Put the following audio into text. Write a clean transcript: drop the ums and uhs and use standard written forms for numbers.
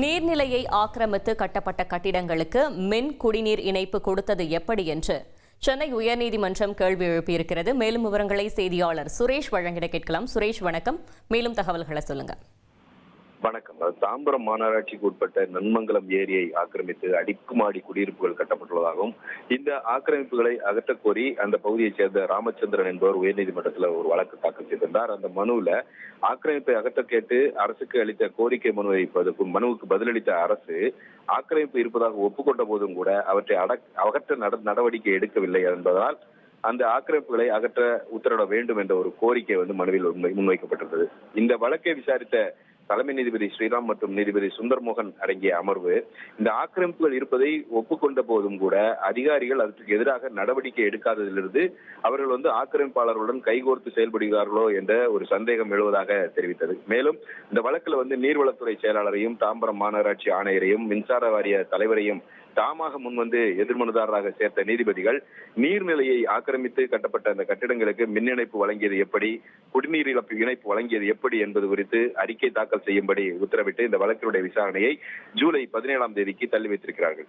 நீர்நிலையை ஆக்கிரமித்து கட்டப்பட்ட கட்டிடங்களுக்கு மின் குடிநீர் இணைப்பு கொடுத்தது எப்படி என்று சென்னை உயர்நீதிமன்றம் கேள்வி எழுப்பியிருக்கிறது. மேலும் விவரங்களை செய்தியாளர் சுரேஷ் வழங்கிட கேட்கலாம். சுரேஷ், வணக்கம். மேலும் தகவல்களை சொல்லுங்க. வணக்கம். தாம்பரம் மாநகராட்சிக்கு உட்பட்ட நன்மங்கலம் ஏரியை ஆக்கிரமித்து அடுக்குமாடி குடியிருப்புகள் கட்டப்பட்டுள்ளதாகவும் இந்த ஆக்கிரமிப்புகளை அகற்றக் கோரி அந்த பகுதியைச் சேர்ந்த ராமச்சந்திரன் என்பவர் உயர்நீதிமன்றத்தில் ஒரு வழக்கு தாக்கல் செய்திருந்தார். அந்த மனுவில் ஆக்கிரமிப்பை அகற்ற கேட்டு அரசுக்கு அளித்த கோரிக்கை மனுவுக்கு பதிலளித்த அரசு ஆக்கிரமிப்பு இருப்பதாக ஒப்புக்கொண்ட போதும் கூட அவற்றை அகற்ற நடவடிக்கை எடுக்கவில்லை என்பதால் அந்த ஆக்கிரமிப்புகளை அகற்ற உத்தரவிட வேண்டும் என்ற ஒரு கோரிக்கை மனுவில் முன்வைக்கப்பட்டிருந்தது. இந்த வழக்கை விசாரித்த தலைமை நீதிபதி ஸ்ரீராம் மற்றும் நீதிபதி சுந்தர்மோகன் அடங்கிய அமர்வு இந்த ஆக்கிரமிப்புகள் இருப்பதை ஒப்புக்கொண்ட போதும் கூட அதிகாரிகள் அதற்கு எதிராக நடவடிக்கை எடுக்காததிலிருந்து அவர்கள் ஆக்கிரமிப்பாளர்களுடன் கைகோர்த்து செயல்படுகிறார்களோ என்ற ஒரு சந்தேகம் எழுவதாக தெரிவித்தது. மேலும் இந்த வழக்கில் நீர்வளத்துறை செயலாளரையும் தாம்பரம் மாநகராட்சி ஆணையரையும் மின்சார வாரிய தலைவரையும் தாமாக முன்வந்து எதிர்மனுதாரராக சேர்த்த நீதிபதிகள் நீர்நிலையை ஆக்கிரமித்து கட்டப்பட்ட அந்த கட்டிடங்களுக்கு மின் இணைப்பு வழங்கியது எப்படி, குடிநீர் இணைப்பு வழங்கியது எப்படி என்பது குறித்து அறிக்கை தாக்கல் செய்யும்படி உத்தரவிட்டு இந்த வழக்கினுடைய விசாரணையை ஜூலை 17ஆம் தேதிக்கு தள்ளி வைத்திருக்கிறார்கள்.